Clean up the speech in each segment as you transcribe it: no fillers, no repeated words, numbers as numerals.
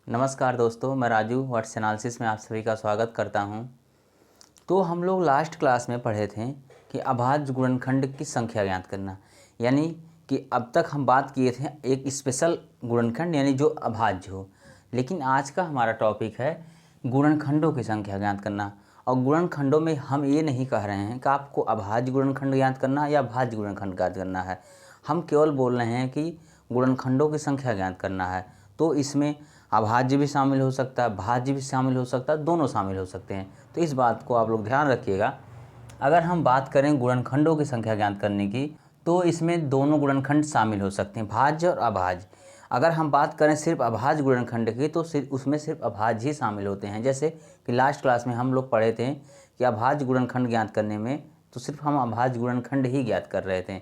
नमस्कार दोस्तों, मैं राजू व्हाट्स एनालिसिस में आप सभी का स्वागत करता हूं। तो हम लोग लास्ट क्लास में पढ़े थे कि अभाज्य गुणनखंड की संख्या ज्ञात करना, यानी कि अब तक हम बात किए थे एक स्पेशल गुणनखंड यानी जो अभाज्य हो। लेकिन आज का हमारा टॉपिक है गुणनखंडों की संख्या ज्ञात करना। और गुणनखंडों में हम ये नहीं कह रहे हैं कि आपको अभाज्य गुणनखंड ज्ञात करना है या भाज्य गुणनखंड ज्ञात करना है। हम केवल बोल रहे हैं कि गुणनखंडों की संख्या ज्ञात करना है। तो इसमें अभाज्य भी शामिल हो सकता है, भाज्य भी शामिल हो सकता है, दोनों शामिल हो सकते हैं। तो इस बात को आप लोग ध्यान रखिएगा। अगर हम बात करें गुणनखंडों की संख्या ज्ञात करने की, तो इसमें दोनों गुणनखंड शामिल हो सकते हैं, भाज्य और अभाज्य। अगर हम बात करें सिर्फ अभाज्य गुणनखंड की, तो उसमें सिर्फ अभाज्य ही शामिल होते हैं। जैसे कि लास्ट क्लास में हम लोग पढ़े थे कि अभाज्य गुणनखंड ज्ञात करने में तो सिर्फ हम अभाज्य गुणनखंड ही ज्ञात कर रहे थे।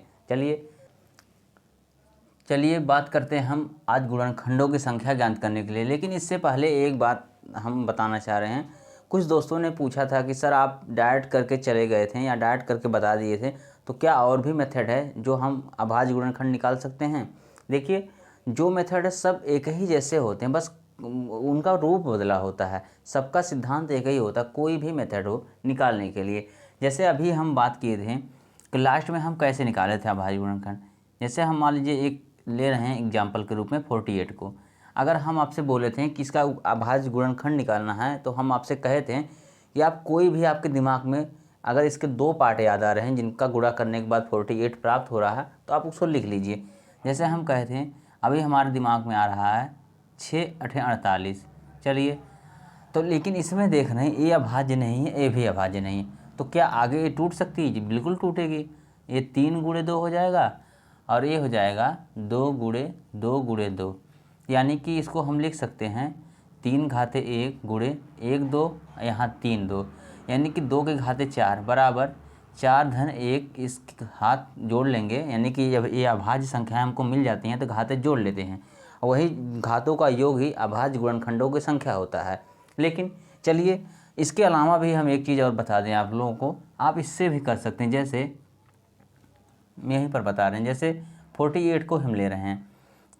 चलिए बात करते हैं हम आज गुणनखंडों की संख्या ज्ञात करने के लिए। लेकिन इससे पहले एक बात हम बताना चाह रहे हैं। कुछ दोस्तों ने पूछा था कि सर आप डायरेक्ट करके चले गए थे या डायरेक्ट करके बता दिए थे, तो क्या और भी मेथड है जो हम अभाज्य गुणनखंड निकाल सकते हैं? देखिए, जो मेथड है सब एक ही जैसे होते हैं, बस उनका रूप बदला होता है। सबका सिद्धांत एक ही होता है, कोई भी मेथड हो निकालने के लिए। जैसे अभी हम बात किए थे कि लास्ट में हम कैसे निकाले थे अभाज्य गुणनखंड। जैसे हम मान लीजिए एक ले रहे हैं एग्जाम्पल के रूप में 48 को। अगर हम आपसे बोले थे कि इसका अभाज्य गुणनखंड निकालना है, तो हम आपसे कहे थे कि आप कोई भी आपके दिमाग में अगर इसके दो पार्ट याद आ रहे हैं जिनका गुणा करने के बाद 48 प्राप्त हो रहा है, तो आप उसको लिख लीजिए। जैसे हम कहे थे, अभी हमारे दिमाग में आ रहा है 6 8 48। चलिए, तो लेकिन इसमें देख रहे हैं ये अभाज्य नहीं है, ये भी अभाज्य नहीं है। तो क्या आगे ये टूट सकती है? जी बिल्कुल टूटेगी। ये 3 गुणे 2 हो जाएगा और ये हो जाएगा 2 गुणे 2 गुणे 2। यानी कि इसको हम लिख सकते हैं 3 घाते 1 गुणे 1 2, यहाँ 3 2, यानी कि 2 के घाते 4 बराबर 4 धन 1। इस हाथ जोड़ लेंगे, यानी कि जब ये अभाज्य संख्याएं हमको मिल जाती हैं तो घाते जोड़ लेते हैं। वही घातों का योग ही अभाज्य गुणनखंडों की संख्या होता है। लेकिन चलिए, इसके अलावा भी हम एक चीज़ और बता दें आप लोगों को, आप इससे भी कर सकते हैं। जैसे यहीं पर बता रहे हैं, जैसे 48 को हम ले रहे हैं,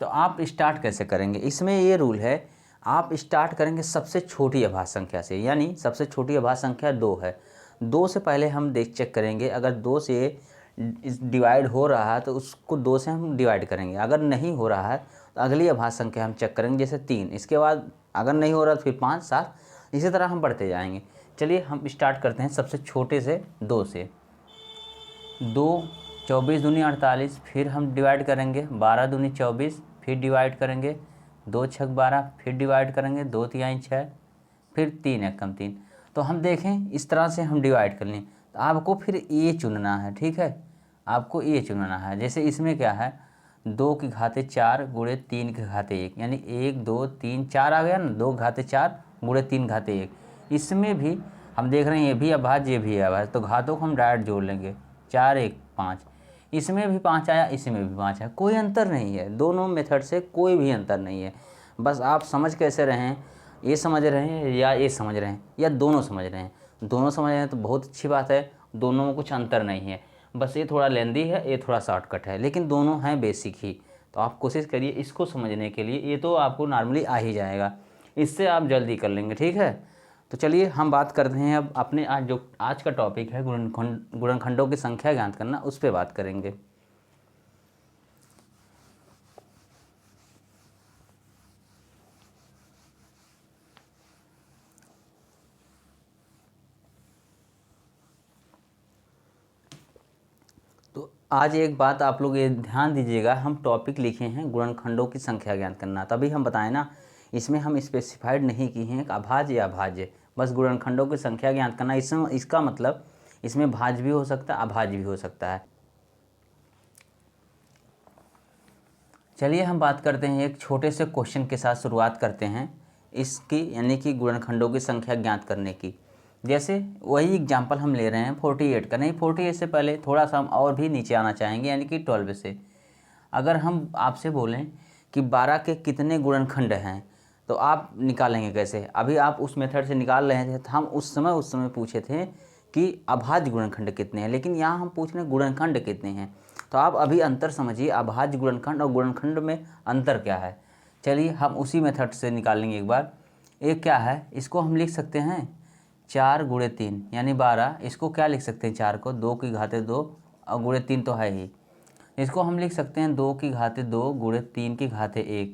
तो आप स्टार्ट कैसे करेंगे? इसमें ये रूल है, आप स्टार्ट करेंगे सबसे छोटी अभाज्य संख्या से। यानी सबसे छोटी अभाज्य संख्या 2 है। 2 से पहले हम चेक करेंगे, अगर 2 से डिवाइड हो रहा है तो उसको 2 से हम डिवाइड करेंगे। अगर नहीं हो रहा है तो अगली अभाज्य संख्या हम चेक करेंगे, जैसे 3। इसके बाद अगर नहीं हो रहा तो फिर 5 7, इसी तरह हम बढ़ते जाएंगे। चलिए हम स्टार्ट करते हैं सबसे छोटे से 2 से। 2 24 दूनी 48, फिर हम डिवाइड करेंगे 12 दूनी 24, फिर डिवाइड करेंगे 2 छक 12, फिर डिवाइड करेंगे 2 तिहाई 6, फिर 3 एकम 3। तो हम देखें इस तरह से हम डिवाइड कर लें। तो आपको फिर ये चुनना है, ठीक है, आपको ये चुनना है। जैसे इसमें क्या है, 2 के घाते 4 गुणे 3 के घाते 1, यानी 1 2 3 4 आ गया ना, 2 घाते 4 गुणे 3 घाते 1। इसमें भी हम देख रहे हैं ये भी अभाज्य, ये भी अभाज्य, तो घातों को हम डायरेक्ट जोड़ लेंगे, 4 1 5। इसमें भी 5 आया, इसमें भी 5 है, कोई अंतर नहीं है। दोनों मेथड से कोई भी अंतर नहीं है। बस आप समझ कैसे रहे हैं, ये समझ रहे हैं या ये समझ रहे हैं या दोनों समझ रहे हैं? दोनों समझ रहे हैं तो बहुत अच्छी बात है, दोनों में कुछ अंतर नहीं है। बस ये थोड़ा लेंदी है, ये थोड़ा शॉर्टकट है, लेकिन दोनों हैं बेसिक ही। तो आप कोशिश करिए इसको समझने के लिए, ये तो आपको नॉर्मली आ ही जाएगा, इससे आप जल्दी कर लेंगे, ठीक है। तो चलिए हम बात करते हैं अब अपने आज का टॉपिक है गुणनखंडों की संख्या ज्ञात करना, उस पर बात करेंगे। तो आज एक बात आप लोग ये ध्यान दीजिएगा, हम टॉपिक लिखे हैं गुणनखंडों की संख्या ज्ञात करना, तभी हम बताएं ना, इसमें हम स्पेसिफाइड नहीं किए हैं अभाज्य या भाज्य, बस गुणनखंडों की संख्या ज्ञात करना। इसका मतलब इसमें भाज्य भी हो सकता है, अभाज्य भी हो सकता है। चलिए हम बात करते हैं, एक छोटे से क्वेश्चन के साथ शुरुआत करते हैं इसकी, यानी कि गुणनखंडों की संख्या ज्ञात करने की। जैसे वही एग्जांपल हम ले रहे हैं 48 का, नहीं 48 से पहले थोड़ा सा हम और भी नीचे आना चाहेंगे, यानी कि 12 से। अगर हम आपसे बोलें कि 12 के कितने गुणनखंड हैं, तो आप निकालेंगे कैसे? अभी आप उस मेथड से निकाल रहे थे, तो हम उस समय पूछे थे कि अभाज्य गुणनखंड कितने हैं, लेकिन यहाँ हम पूछ रहे हैं गुणनखंड कितने हैं। तो आप अभी अंतर समझिए, अभाज्य गुणनखंड और गुणनखंड में अंतर क्या है। चलिए हम उसी मेथड से निकालेंगे एक बार। एक क्या है, इसको हम लिख सकते हैं 4 गुणे 3 यानी 12। इसको क्या लिख सकते हैं, 4 को 2 की घाते 2 और गुणे 3 तो है ही। इसको हम लिख सकते हैं 2 की घाते 2 गुणे 3 की घाते 1।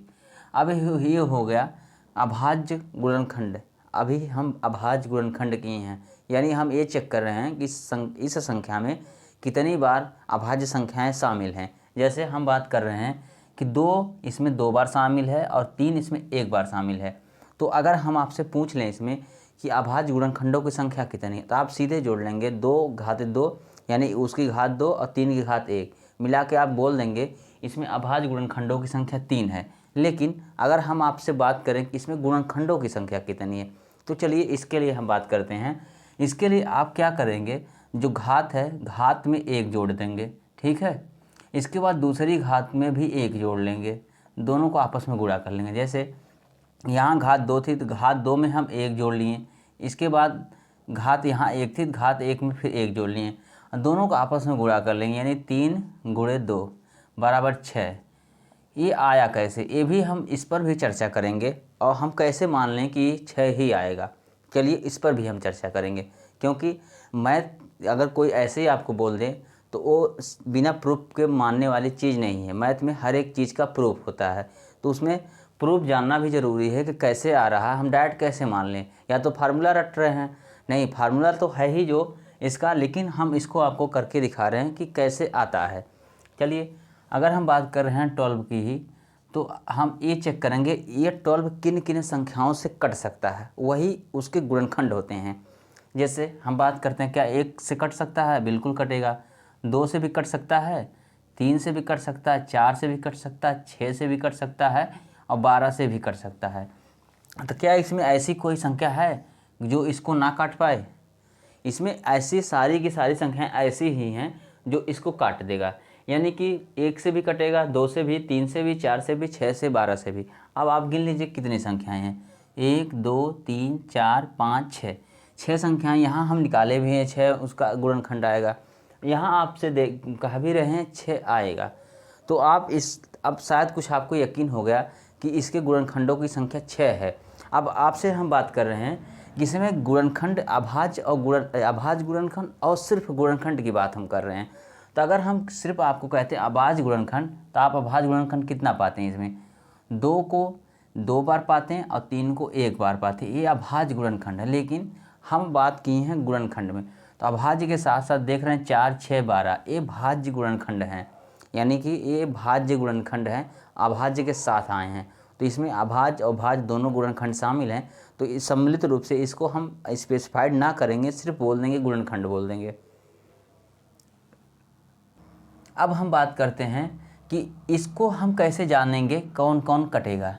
अब ये हो गया अभाज्य गुणनखंड। अभी हम अभाज्य गुणनखंड किए हैं, यानी हम ये चेक कर रहे हैं कि इस संख्या में कितनी बार अभाज्य संख्याएं शामिल हैं। जैसे हम बात कर रहे हैं कि 2 इसमें 2 बार शामिल है और 3 इसमें 1 बार शामिल है। तो अगर हम आपसे पूछ लें इसमें कि अभाज्य गुणनखंडों की संख्या कितनी है, तो आप सीधे जोड़ लेंगे 2 घाते 2 यानी उसकी घात 2 और 3 की घात 1 मिला के आप बोल देंगे इसमें अभाज्य गुणनखंडों की संख्या 3 है। लेकिन अगर हम आपसे बात करें कि इसमें गुणनखंडों की संख्या कितनी है, तो चलिए इसके लिए हम बात करते हैं। इसके लिए आप क्या करेंगे, जो घात है घात में 1 जोड़ देंगे, ठीक है। इसके बाद दूसरी घात में भी 1 जोड़ लेंगे, दोनों को आपस में गुणा कर लेंगे। जैसे यहाँ घात 2 थी तो घात 2 में हम 1 जोड़ लिए, इसके बाद घात यहाँ 1 थी, घात 1 में फिर 1 जोड़ लिए, दोनों को आपस में गुणा कर लेंगे, यानी 3 गुणे 2 बराबर 6। ये आया कैसे, ये भी हम इस पर भी चर्चा करेंगे और हम कैसे मान लें कि 6 ही आएगा। चलिए इस पर भी हम चर्चा करेंगे, क्योंकि मैथ अगर कोई ऐसे ही आपको बोल दे तो वो बिना प्रूफ के मानने वाली चीज़ नहीं है। मैथ में हर एक चीज़ का प्रूफ होता है, तो उसमें प्रूफ जानना भी ज़रूरी है कि कैसे आ रहा है, हम डायरेक्ट कैसे मान लें। या तो फार्मूला रट रहे हैं, नहीं फार्मूला तो है ही जो इसका, लेकिन हम इसको आपको करके दिखा रहे हैं कि कैसे आता है। चलिए अगर हम बात कर रहे हैं 12 की ही, तो हम ये चेक करेंगे ये 12 किन किन संख्याओं से कट सकता है, वही उसके गुणनखंड होते हैं। जैसे हम बात करते हैं क्या 1 से कट सकता है, बिल्कुल कटेगा। 2 से भी कट सकता है, 3 से भी कट सकता है, 4 से भी कट सकता है, 6 से भी कट सकता है और 12 से भी कट सकता है। तो क्या इसमें ऐसी कोई संख्या है जो इसको ना काट पाए? इसमें ऐसी सारी की सारी संख्याएं ऐसी ही हैं जो इसको काट देगा, यानी कि 1 से भी कटेगा, 2 से भी, 3 से भी, 4 से भी, 6 से, 12 से भी। अब आप गिन लीजिए कितनी संख्याएं हैं, 1 2 3 4 5 6, 6 संख्याएं यहाँ हम निकाले भी हैं, 6 उसका गुणनखंड आएगा। यहाँ आपसे कह भी रहे हैं 6 आएगा, तो आप अब शायद कुछ आपको यकीन हो गया कि इसके गुणनखंडों की संख्या 6 है। अब आपसे हम बात कर रहे हैं कि इसमें गुणनखंड अभाज्य और अभाज्य गुणनखंड और सिर्फ गुणनखंड की बात हम कर रहे हैं। तो अगर हम सिर्फ आपको कहते हैं अभाज्य गुणनखंड, तो आप अभाज्य गुणनखंड कितना पाते हैं इसमें, 2 को 2 बार पाते हैं और 3 को 1 बार पाते हैं, ये अभाज्य गुणनखंड है। लेकिन हम बात किए हैं गुणनखंड में, तो अभाज्य के साथ साथ देख रहे हैं 4 6 12, ये भाज्य गुणनखंड हैं, यानी कि ये भाज्य गुणनखंड हैं, अभाज्य के साथ आए हैं। तो इसमें अभाज्य और भाज्य दोनों गुणनखंड शामिल हैं। तो इस सम्मिलित रूप से इसको हम स्पेसिफाइड ना करेंगे, सिर्फ बोल देंगे गुणनखंड बोल देंगे। अब हम बात करते हैं कि इसको हम कैसे जानेंगे कौन कौन कटेगा।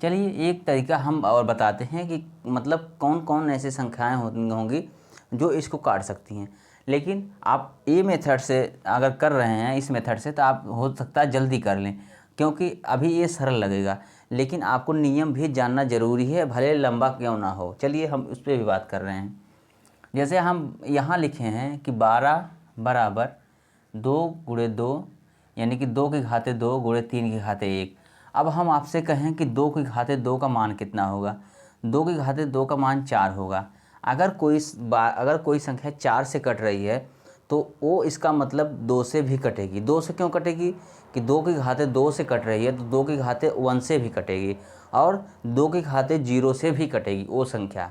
चलिए एक तरीका हम और बताते हैं कि मतलब कौन कौन ऐसी संख्याएं होंगी जो इसको काट सकती हैं। लेकिन आप ये मेथड से अगर कर रहे हैं, इस मेथड से, तो आप हो सकता है जल्दी कर लें, क्योंकि अभी ये सरल लगेगा, लेकिन आपको नियम भी जानना ज़रूरी है, भले लंबा क्यों ना हो। चलिए हम उस पर भी बात कर रहे हैं। जैसे हम यहाँ लिखे हैं कि 12 बराबर 2 गुणे 2 यानी कि 2 की घाते 2 गुणे 3 की घाते 1। अब हम आपसे कहें कि 2 की घाते 2 का मान कितना होगा, 2 की घाते 2 का मान 4 होगा। अगर कोई संख्या 4 से कट रही है तो वो इसका मतलब 2 से भी कटेगी। 2 से क्यों कटेगी कि 2 की घाते 2 से कट रही है, तो 2 की घाते 1 से भी कटेगी और 2 की घाते 0 से भी कटेगी वो संख्या।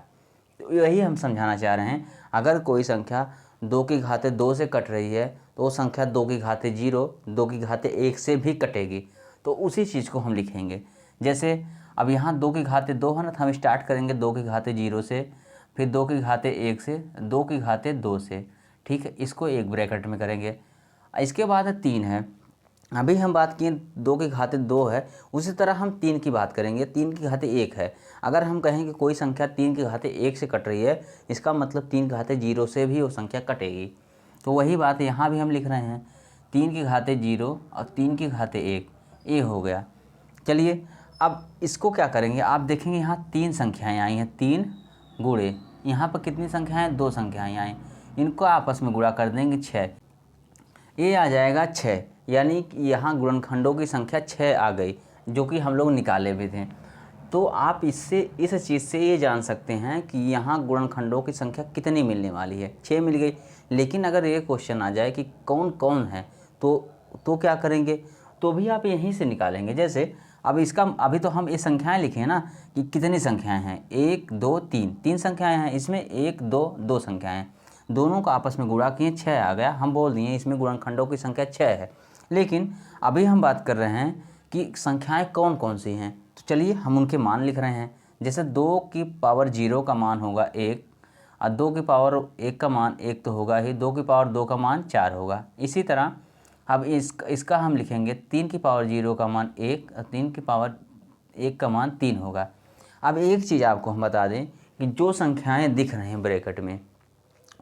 तो यही हम समझाना चाह रहे हैं, अगर कोई संख्या 2 की घाते 2 से कट रही है तो वो संख्या 2 की घाते 0, 2 की घाते 1 से भी कटेगी। तो उसी चीज़ को हम लिखेंगे। जैसे अब यहाँ 2 की घाते 2 है ना, तो हम स्टार्ट करेंगे 2 की घाते 0 से, फिर 2 की घाते 1 से, 2 की घाते 2 से, ठीक है, इसको एक ब्रैकेट में करेंगे। इसके बाद 3 है, अभी हम बात किए 2 की घाते 2 है, उसी तरह हम 3 की बात करेंगे, 3 की घाते 1 है। अगर हम कहें कि कोई संख्या 3 की घाते 1 से कट रही है, इसका मतलब 3 की घाते 0 से भी वो संख्या कटेगी। तो वही बात यहाँ भी हम लिख रहे हैं, 3 की घाते 0 और 3 की घाते 1, ये हो गया। चलिए अब इसको क्या करेंगे, आप देखेंगे यहाँ 3 संख्याएँ आई हैं, 3 गुणे यहाँ पर कितनी संख्याएँ, 2 संख्याएँ आई, इनको आपस में गुणा कर देंगे 6, ये आ जाएगा 6, यानी कि यहाँ गुणनखंडों की संख्या 6 आ गई। जो कि हम लोग निकाले भी थे। तो आप इससे इस चीज़ से ये जान सकते हैं कि यहाँ गुणनखंडों की संख्या कितनी मिलने वाली है। 6 मिल गई। लेकिन अगर ये क्वेश्चन आ जाए कि कौन कौन है तो क्या करेंगे, तो भी आप यहीं से निकालेंगे। जैसे अब इसका अभी तो हम ये संख्याएं लिखे हैं ना कि कितनी संख्याएं हैं, 1 2 3, 3 संख्याएं हैं। इसमें 1 2 2 संख्याएं हैं, दोनों का आपस में गुणा किए 6 आ गया। हम बोल दिए इसमें गुणनखंडों की संख्या 6 है। लेकिन अभी हम बात कर रहे हैं कि संख्याएं कौन कौन सी हैं। तो चलिए हम उनके मान लिख रहे हैं। जैसे 2 की पावर 0 का मान होगा 1, और 2 की पावर 1 का मान 1 तो होगा ही, 2 की पावर 2 का मान 4 होगा। इसी तरह अब इसका हम लिखेंगे 3 की पावर 0 का मान 1, और 3 की पावर 1 का मान 3 होगा। अब एक चीज़ आपको हम बता दें कि जो संख्याएं दिख रही हैं ब्रैकेट में,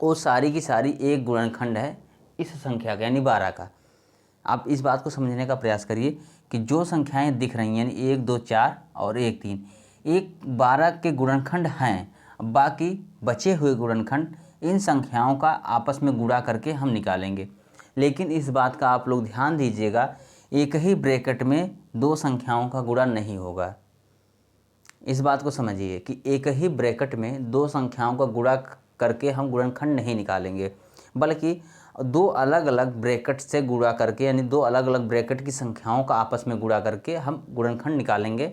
वो सारी की सारी एक गुणनखंड है इस संख्या का, यानी 12 का। आप इस बात को समझने का प्रयास करिए कि जो संख्याएं दिख रही हैं यानी 1 2 4 और 1 3, एक 12 के गुणनखंड हैं। बाकी बचे हुए गुणनखंड इन संख्याओं का आपस में गुणा करके हम निकालेंगे। लेकिन इस बात का आप लोग ध्यान दीजिएगा, एक ही ब्रैकेट में दो संख्याओं का गुणा नहीं होगा। इस बात को समझिए कि एक ही ब्रैकेट में दो संख्याओं का गुणा करके हम गुणनखंड नहीं निकालेंगे, बल्कि दो अलग अलग ब्रैकेट से गुणा करके, यानी दो अलग अलग ब्रैकेट की संख्याओं का आपस में गुणा करके हम गुणनखंड निकालेंगे।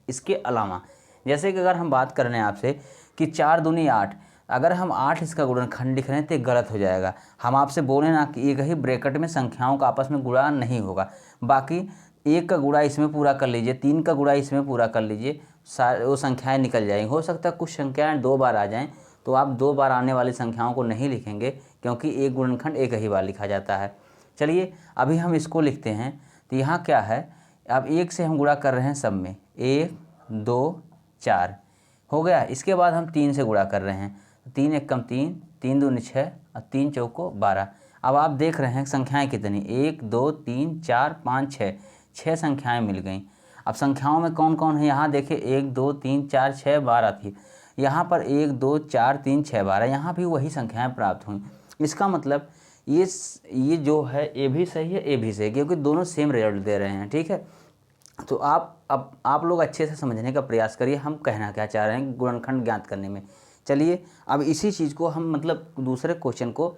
इसके अलावा जैसे कि अगर हम बात कर रहे हैं आपसे कि 4 दूनी 8, अगर हम 8 इसका गुणनखंड लिख रहे हैं तो ये गलत हो जाएगा। हम आपसे बोले ना कि एक ही ब्रैकेट में संख्याओं का आपस में गुणा नहीं होगा। बाकी 1 का गुणा इसमें पूरा कर लीजिए, 3 का गुणा इसमें पूरा कर लीजिए, वो संख्याएं निकल जाएंगी। हो सकता है कुछ संख्याएं 2 बार आ जाएं, तो आप 2 बार आने वाली संख्याओं को नहीं लिखेंगे, क्योंकि एक गुणनखंड एक ही बार लिखा जाता है। चलिए अभी हम इसको लिखते हैं। तो यहाँ क्या है, अब 1 से हम गुणा कर रहे हैं सब में, 1 2 4 हो गया। इसके बाद हम 3 से गुणा कर रहे हैं, 3 1 कम 3, 3 दूनी 6 और 3 चौको 12। अब आप देख रहे हैं संख्याएं कितनी, 1 2 3 4 5 6, 6 संख्याएं मिल गई। अब संख्याओं में कौन कौन है यहाँ देखिए, 1 2 3 4 6 12 थी, यहाँ पर 1 2 4 3 6 12, यहाँ भी वही संख्याएं प्राप्त हुई। इसका मतलब ये जो है ए भी सही है, ए भी सही है, क्योंकि दोनों सेम रिजल्ट दे रहे हैं। ठीक है, तो आप लोग अच्छे से समझने का प्रयास करिए हम कहना क्या चाह रहे हैं गुणनखंड ज्ञात करने में। चलिए अब इसी चीज़ को हम मतलब दूसरे क्वेश्चन को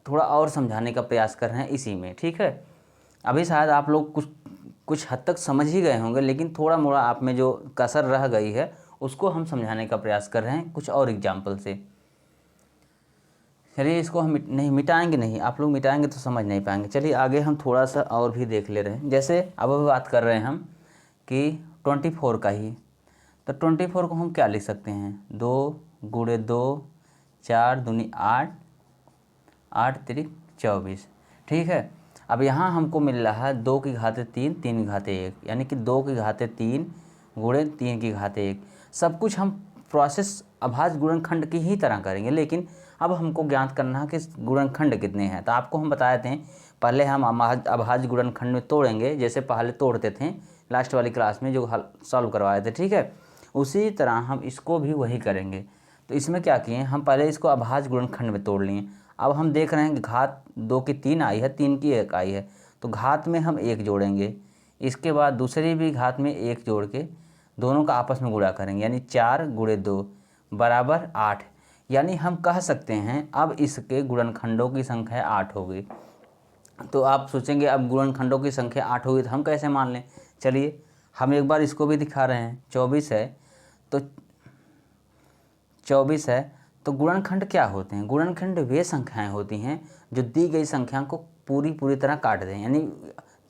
थोड़ा और समझाने का प्रयास कर रहे हैं इसी में। ठीक है, अभी शायद आप लोग कुछ हद तक समझ ही गए होंगे, लेकिन थोड़ा मोड़ा आप में जो कसर रह गई है उसको हम समझाने का प्रयास कर रहे हैं कुछ और एग्जाम्पल से। चलिए इसको हम नहीं मिटाएंगे, नहीं आप लोग मिटाएंगे तो समझ नहीं पाएंगे। चलिए आगे हम थोड़ा सा और भी देख ले रहे हैं। जैसे अब बात कर रहे हैं हम कि 24 का ही, तो 24 को हम क्या लिख सकते हैं, 2 गुणे 2 4 दूनी 8, 8 तिरिक 24। ठीक है, अब यहाँ हमको मिल रहा है 2 की घाते 3, 3 की घाते 1, यानी कि 2 की घाते 3 गुणे 3 की घाते 1। सब कुछ हम प्रोसेस अभाज्य गुणनखंड की ही तरह करेंगे, लेकिन अब हमको ज्ञात करना है कि गुणनखंड कितने हैं। तो आपको हम बताए थे पहले हम अभाज्य गुणनखंड में तोड़ेंगे, जैसे पहले तोड़ते थे लास्ट वाली क्लास में जो हल सॉल्व करवाए थे। ठीक है, उसी तरह हम इसको भी वही करेंगे। तो इसमें क्या किए, हम पहले इसको अभाज्य गुणनखंड में तोड़ लिए। अब हम देख रहे हैं कि घात 2 की 3 आई है, 3 की 1 आई है, तो घात में हम 1 जोड़ेंगे। इसके बाद दूसरी भी घात में 1 जोड़ के दोनों का आपस में गुणा करेंगे, यानी 4 गुणे 2 बराबर 8। यानी हम कह सकते हैं अब इसके गुणनखंडों की संख्या 8 होगी। तो आप सोचेंगे अब गुणनखंडों की संख्या 8 होगी तो हम कैसे मान लें। चलिए हम एक बार इसको भी दिखा रहे हैं। 24 है तो 24 है तो गुणनखंड क्या होते हैं, गुणनखंड वे संख्याएं होती हैं जो दी गई संख्या को पूरी तरह काट दें, यानी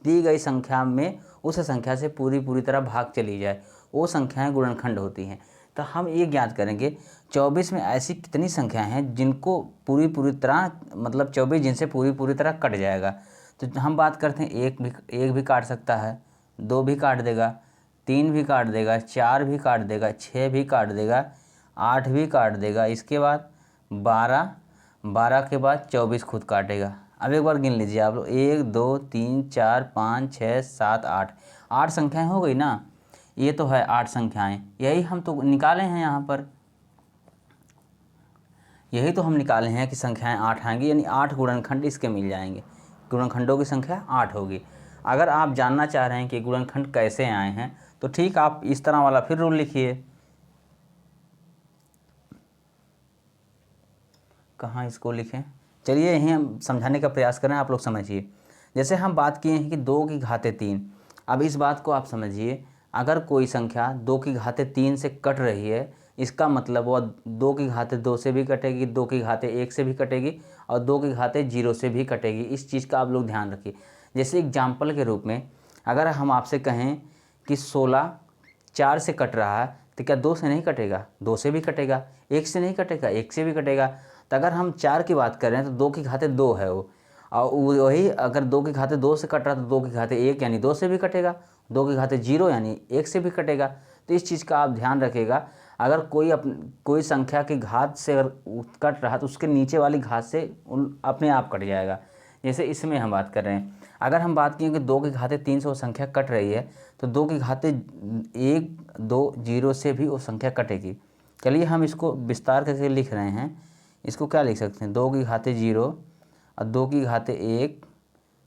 दी गई संख्या में उस संख्या से पूरी तरह भाग चली जाए, वो संख्याएं गुणनखंड होती हैं। तो हम ये ज्ञात करेंगे 24 में ऐसी कितनी संख्याएं हैं जिनको पूरी तरह मतलब 24 जिनसे पूरी तरह कट जाएगा। तो हम बात करते हैं एक भी काट सकता है, 2 भी काट देगा, 3 भी काट देगा, 4 भी काट देगा, 6 भी काट देगा, 8 भी काट देगा, इसके बाद 12 के बाद 24 खुद काटेगा। अब एक बार गिन लीजिए आप लोग, 1 2 3 4 5 6 7 8, 8 संख्याएं हो गई ना। ये तो है 8 संख्याएं, यही हम तो निकाले हैं यहाँ पर, यही तो हम निकाले हैं कि संख्याएं 8 आएंगी, यानी 8 गुणनखंड इसके मिल जाएंगे, गुणनखंडों की संख्या 8 होगी। अगर आप जानना चाह रहे हैं कि गुणनखंड कैसे आए हैं तो ठीक आप इस तरह वाला फिर रूल लिखिए। कहाँ इसको लिखें, चलिए यहीं हम समझाने का प्रयास करें, आप लोग समझिए। जैसे हम बात किए हैं कि 2 की घाते 3, अब इस बात को आप समझिए, अगर कोई संख्या 2 की घाते 3 से कट रही है, इसका मतलब वह 2 की घाते 2 से भी कटेगी, 2 की घाते 1 से भी कटेगी और 2 की घाते 0 से भी कटेगी। इस चीज़ का आप लोग ध्यान रखिए। जैसे एग्जाम्पल के रूप में अगर हम आपसे कहें कि 16 4 से कट रहा है तो क्या 2 से नहीं कटेगा? 2 से भी कटेगा। 1 से नहीं कटेगा? 1 से भी कटेगा। तो अगर हम 4 की बात कर रहे हैं तो 2 की घाते 2 है वो, और वही अगर 2 की घाते 2 से कट रहा तो 2 की घाते 1 यानी 2 से भी कटेगा, 2 की घाते 0 यानी 1 से भी कटेगा। तो इस चीज़ का आप ध्यान रखिएगा। अगर कोई संख्या की घात से अगर कट रहा तो उसके नीचे वाली घात से अपने आप कट जाएगा। जैसे इसमें हम बात कर रहे हैं, अगर हम बात किए कि 2 की घाते 3 से वो संख्या कट रही है तो 2 की घाते 1 2 0 से भी वो संख्या कटेगी। चलिए हम इसको विस्तार करके लिख रहे हैं। इसको क्या लिख सकते हैं, 2 की घाते 0 और 2 की घाते 1,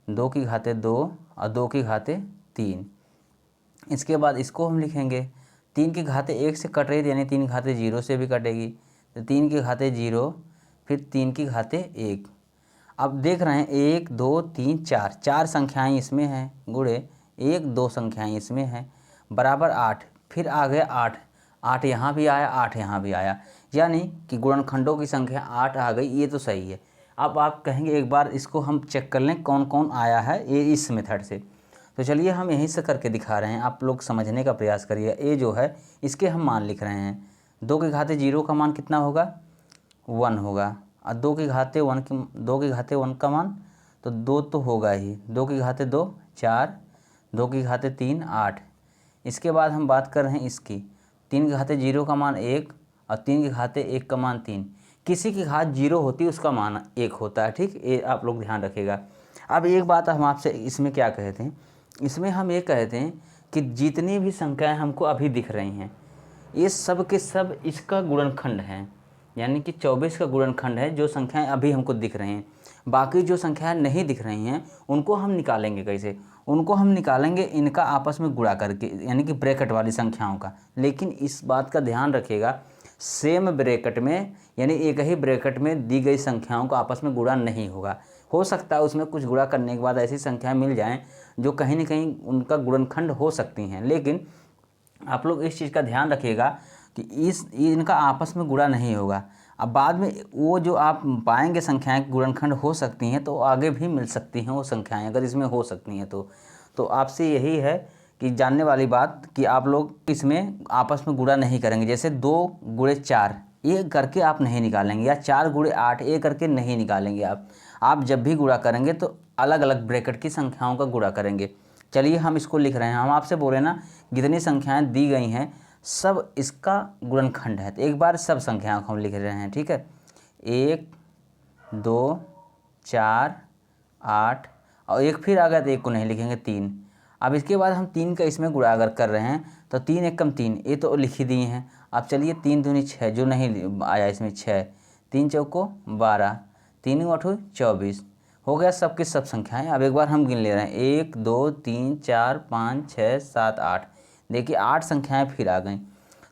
2 की घाते 2 और 2 की घाते 3। इसके बाद इसको हम लिखेंगे 3 की घाते 1 से कट रही थी यानी 3 की घाते 0 से भी कटेगी, तो 3 की घाते 0 फिर 3 की घाते 1। अब देख रहे हैं 1 2 3 4, 4 संख्याएँ इसमें हैं गुणे 1 2 संख्याएँ इसमें हैं बराबर 8, फिर आ गया 8, 8 यहाँ भी आया, 8 यहाँ भी आया, यानी कि गुणनखंडों की संख्या 8 आ गई। ये तो सही है। अब आप कहेंगे एक बार इसको हम चेक कर लें कौन कौन आया है ये इस मेथड से। तो चलिए हम यहीं से करके दिखा रहे हैं, आप लोग समझने का प्रयास करिए। ए जो है इसके हम मान लिख रहे हैं। 2 की घाते 0 का मान कितना होगा? 1 होगा। और 2 की घाते 1 का मान तो 2 तो होगा ही। 2 की घाते 2 4, 2 की घाते 3 8। इसके बाद हम बात कर रहे हैं इसकी 3 की घाते 0 का मान 1 और 3 की घाते 1 का मान 3। किसी की घात 0 होती है उसका मान 1 होता है, ठीक, ये आप लोग ध्यान रखिएगा। अब एक बात हम आपसे इसमें क्या कहते हैं, इसमें हम ये कहते हैं कि जितनी भी संख्याएं हमको अभी दिख रही हैं ये सब के सब इसका गुणनखंड हैं, यानी कि 24 का गुणनखंड है जो संख्याएं अभी हमको दिख रही हैं। बाकी जो संख्याएं नहीं दिख रही हैं उनको हम निकालेंगे कैसे? उनको हम निकालेंगे इनका आपस में गुणा करके, यानी कि ब्रैकेट वाली संख्याओं का। लेकिन इस बात का ध्यान रखिएगा सेम ब्रैकेट में, यानी एक ही ब्रैकेट में दी गई संख्याओं का आपस में गुणा नहीं होगा। हो सकता है उसमें कुछ गुणा करने के बाद ऐसी संख्याएं मिल जाएं जो कहीं ना कहीं उनका गुणनखंड हो सकती हैं, लेकिन आप लोग इस चीज़ का ध्यान रखिएगा कि इनका आपस में गुणा नहीं होगा। अब बाद में वो जो आप पाएंगे संख्याएं गुणनखंड हो सकती हैं तो आगे भी मिल सकती हैं वो संख्याएं अगर इसमें हो सकती हैं तो आपसे यही है कि जानने वाली बात कि आप लोग इसमें आपस में गुणा नहीं करेंगे। जैसे 2 गुणे 4 ये करके आप नहीं निकालेंगे, या 4 गुणे 8 ये करके नहीं निकालेंगे। आप जब भी गुणा करेंगे तो अलग अलग ब्रैकेट की संख्याओं का गुणा करेंगे। चलिए हम इसको लिख रहे हैं। हम आपसे बोल रहे हैं ना जितनी संख्याएं दी गई हैं सब इसका गुणनखंड है, तो एक बार सब संख्याओं को हम लिख रहे हैं, ठीक है। 1 2 4 8 और एक फिर आ गया तो एक को नहीं लिखेंगे 3। अब इसके बाद हम 3 का इसमें गुणा अगर कर रहे हैं तो 3 एकम 3 ये तो लिख ही दिए हैं। अब चलिए 3 दूनी 6 जो नहीं आया इसमें 6, 3 चौको 12, 3 आठों 24 हो गया सबके सब संख्याएं। अब एक बार हम गिन ले रहे हैं 1 2 3 4 5 6 7 8, देखिए 8 संख्याएं फिर आ गई।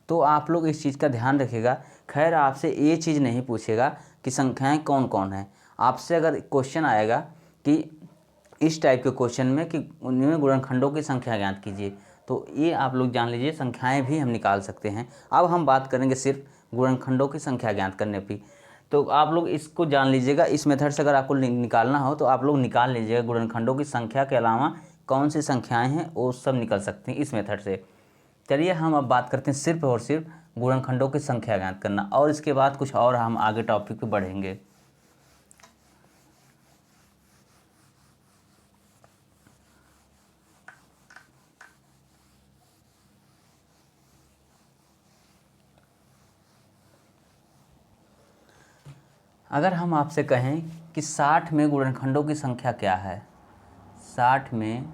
तो आप लोग इस चीज़ का ध्यान रखिएगा। खैर आपसे ये चीज़ नहीं पूछेगा कि संख्याएं कौन कौन हैं। आपसे अगर क्वेश्चन आएगा कि इस टाइप के क्वेश्चन में कि उनमें गुणनखंडों की संख्या ज्ञात कीजिए, तो ये आप लोग जान लीजिए संख्याएं भी हम निकाल सकते हैं। अब हम बात करेंगे सिर्फ गुणनखंडों की संख्या ज्ञात करने की। तो आप लोग इसको जान लीजिएगा, इस मेथड से अगर आपको निकालना हो तो आप लोग निकाल लीजिएगा गुणनखंडों की संख्या के अलावा कौन सी संख्याएं हैं वो सब निकल सकती हैं इस मेथड से। चलिए हम अब बात करते हैं सिर्फ और सिर्फ गुणनखंडों की संख्या ज्ञात करना, और इसके बाद कुछ और हम आगे टॉपिक पे बढ़ेंगे। अगर हम आपसे कहें कि 60 में गुणनखंडों की संख्या क्या है, 60 में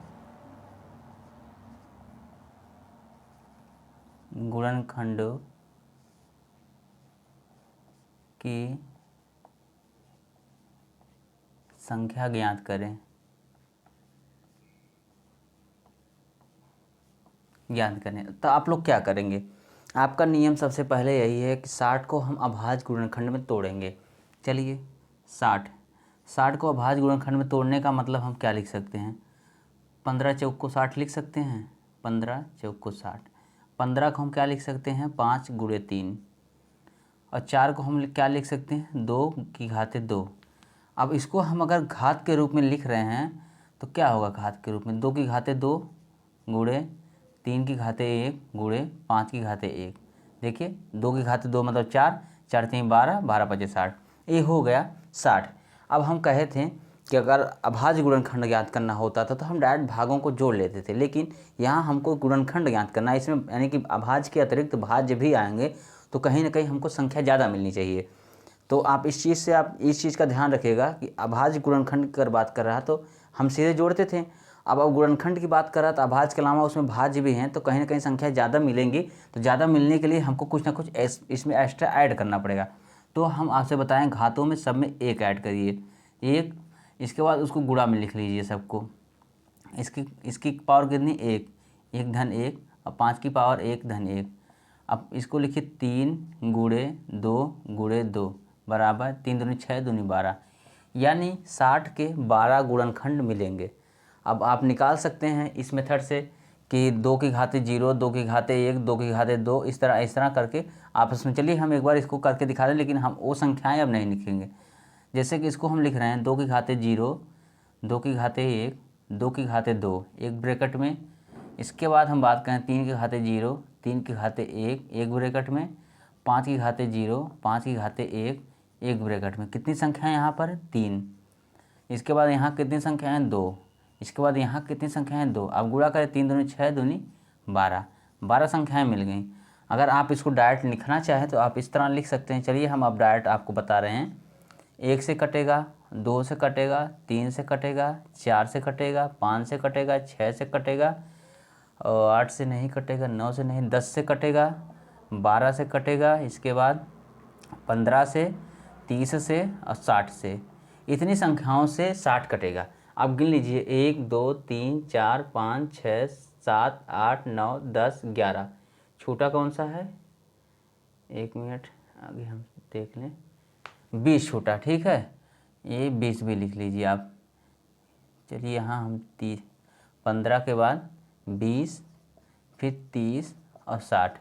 गुणनखंडों की संख्या ज्ञात करें, ज्ञात करें। तो आप लोग क्या करेंगे, आपका नियम सबसे पहले यही है कि 60 को हम अभाज्य गुणनखंड में तोड़ेंगे। चलिए 60 को अभाज्य गुणनखंड में तोड़ने का मतलब हम क्या लिख सकते हैं, 15 चौक को 60 लिख सकते हैं, 15 चौक को 60। 15 को हम क्या लिख सकते हैं, 5 गुणे 3। और 4 को हम क्या लिख सकते हैं, 2 की घाते 2। अब इसको हम अगर घात के रूप में लिख रहे हैं तो क्या होगा घात के रूप में, 2 की घाते 2 गुणे 3 की घाते 1 गुणे 5 की घाते 1। देखिए 2 की घाते 2 मतलब 4, 4 3 12, 12 5 60, ये हो गया 60। अब हम कहे थे कि अगर अभाज्य गुणनखंड ज्ञात करना होता था तो हम डायरेक्ट भागों को जोड़ लेते थे, लेकिन यहाँ हमको गुणनखंड ज्ञात करना है, इसमें यानी कि अभाज्य के अतिरिक्त भाज्य भी आएंगे, तो कहीं ना कहीं हमको संख्या ज़्यादा मिलनी चाहिए। तो आप इस चीज़ का ध्यान रखिएगा कि अभाज्य गुणनखंड की अगर बात कर रहा है तो हम सीधे जोड़ते थे। अब गुणनखंड की बात कर रहा था, अभाज्य के अलावा उसमें भाज्य भी हैं, तो कहीं ना कहीं संख्या ज़्यादा मिलेंगी। तो ज़्यादा मिलने के लिए हमको कुछ ना कुछ इसमें एक्स्ट्रा ऐड करना पड़ेगा। तो हम आपसे बताएं, घातों में सब में 1 ऐड करिए, 1, इसके बाद उसको गुणा में लिख लीजिए सबको। इसकी पावर कितनी, 1, 1 धन 1, और 5 की पावर 1 धन 1। अब इसको लिखिए 3 गुणे 2 गुणे 2 बराबर 3 दूनी 6 दूनी 12, यानी 60 के 12 गुणनखंड मिलेंगे। अब आप निकाल सकते हैं इस मेथड से कि 2 की घाते 0, 2 की घाते 1, 2 की घाते 2, इस तरह करके आपस में। चलिए हम एक बार इसको करके दिखा दें, लेकिन हम वो संख्याएं अब नहीं लिखेंगे। जैसे कि इसको हम लिख रहे हैं 2 की घाते 0, 2 की घाते 1, 2 की घाते 2, एक ब्रैकेट में। इसके बाद हम बात करें 3 की घाते 0, 3 की घाते 1, एक ब्रैकेट में। 5 की घाते 0, 5 की घाते 1, एक ब्रैकेट में। कितनी संख्याएं यहाँ पर, 3। इसके बाद यहाँ कितनी संख्याएं, 2। इसके बाद यहाँ कितनी संख्याएं, 2। अब गुणा करें, 3 दूनी 6 दूनी 12, 12 संख्याएं मिल गई। अगर आप इसको डायरेक्ट लिखना चाहें तो आप इस तरह लिख सकते हैं। चलिए हम अब डायरेक्ट आपको बता रहे हैं। 1 से कटेगा, 2 से कटेगा, 3 से कटेगा, 4 से कटेगा, 5 से कटेगा, 6 से कटेगा, और 8 से नहीं कटेगा, 9 से नहीं, 10 से कटेगा, 12 से कटेगा, इसके बाद 15 से, 30 से और 60 से। इतनी संख्याओं से 60 कटेगा। अब गिन लीजिए, 1 2 3 4 5 6 7 8 9 10 11। छोटा कौन सा है, 1 मिनट आगे हम देख लें, 20 छोटा, ठीक है, ये 20 भी लिख लीजिए आप। चलिए यहाँ हम 15 के बाद 20, फिर 30 और 60,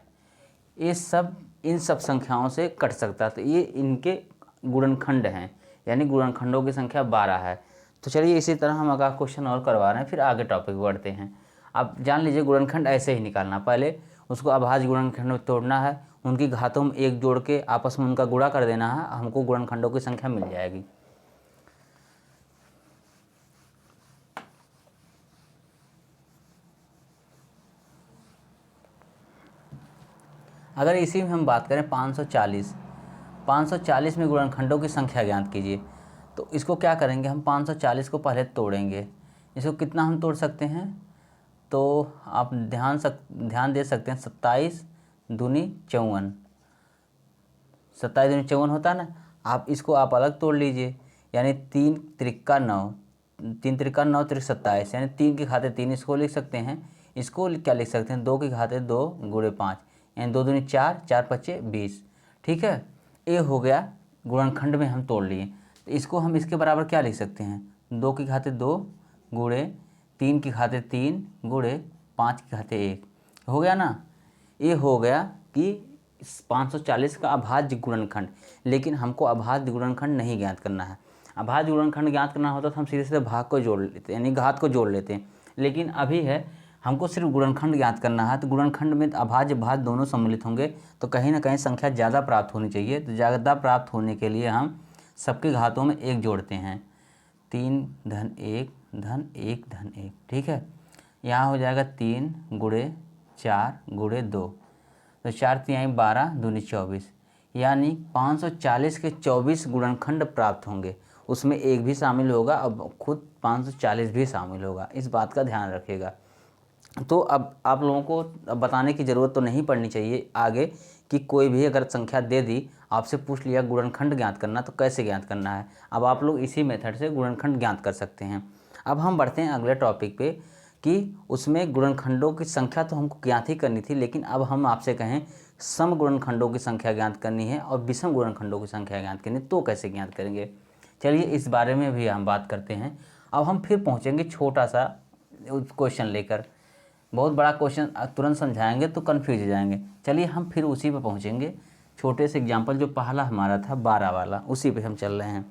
ये सब इन सब संख्याओं से कट सकता है। तो ये इनके गुणनखंड हैं, यानी गुणनखंडों की संख्या 12 है। तो चलिए इसी तरह हम अगला क्वेश्चन और करवा रहे हैं, फिर आगे टॉपिक बढ़ते हैं। आप जान लीजिए गुणनखंड ऐसे ही निकालना, पहले उसको अभाज्य गुणनखंड में तोड़ना है, उनकी घातों में 1 जोड़ के आपस में उनका गुणा कर देना है, हमको गुणनखंडों की संख्या मिल जाएगी। अगर इसी में हम बात करें 540 में गुणनखंडों की संख्या ज्ञात कीजिए। तो इसको क्या करेंगे, हम 540 को पहले तोड़ेंगे। इसको कितना हम तोड़ सकते हैं, तो आप ध्यान दे सकते हैं, 27 दूनी 54, 27 दूनी 54 होता है ना। आप इसको आप अलग तोड़ लीजिए, यानी 3 त्रिका 9, 3 त्रिका 9 त्रिक 27, यानी 3 की घाते 3 इसको लिख सकते हैं। इसको क्या लिख सकते हैं, 2 की घाते 2 गुणे 5, यानी 2 दूनी 4, 4 पच्चे 20, ठीक है। ये हो गया, गुणनखंड में हम तोड़ लिए। तो इसको हम इसके बराबर क्या लिख सकते हैं, 2 की घाते 2 गुणे 3 की घाते 3 गुणे 5 की घाते 1, हो गया ना। ये हो गया कि 540 का अभाज्य गुणनखंड। लेकिन हमको अभाज्य गुणनखंड नहीं ज्ञात करना है। अभाज्य गुणनखंड ज्ञात करना होता तो हम सीधे सीधे भाग को जोड़ लेते, यानी घात को जोड़ लेते हैं। लेकिन अभी है हमको सिर्फ गुणनखंड ज्ञात करना है। तो गुणनखंड में अभाज्य भाज्य दोनों सम्मिलित होंगे, तो कहीं ना कहीं संख्या ज़्यादा प्राप्त होनी चाहिए। तो ज़्यादा प्राप्त होने के लिए हम सबके घातों में 1 जोड़ते हैं, 3 धन 1 धन 1 धन 1, ठीक है। यहाँ हो जाएगा 3 गुणे 4 गुणे 2, तो 4 3 12 दूनी 24, यानी 540 के 24 गुणनखंड प्राप्त होंगे। उसमें 1 भी शामिल होगा, अब खुद 540 भी शामिल होगा, इस बात का ध्यान रखिएगा। तो अब आप लोगों को अब बताने की ज़रूरत तो नहीं पड़नी चाहिए आगे कि कोई भी अगर संख्या दे दी, आपसे पूछ लिया गुणनखंड ज्ञात करना, तो कैसे ज्ञात करना है। अब आप लोग इसी मेथड से गुणनखंड ज्ञात कर सकते हैं। अब हम बढ़ते हैं अगले टॉपिक पे कि उसमें गुणनखंडों की संख्या तो हमको ज्ञात ही करनी थी, लेकिन अब हम आपसे कहें सम गुणनखंडों की संख्या ज्ञात करनी है और विषम गुणनखंडों की संख्या ज्ञात करनी है, तो कैसे ज्ञात करेंगे। चलिए इस बारे में भी हम बात करते हैं। अब हम फिर पहुँचेंगे छोटा सा क्वेश्चन लेकर, बहुत बड़ा क्वेश्चन तुरंत समझाएंगे तो कन्फ्यूज हो जाएंगे। चलिए हम फिर उसी पे पहुँचेंगे, छोटे से एग्जाम्पल जो पहला हमारा था 12 वाला, उसी पे हम चल रहे हैं।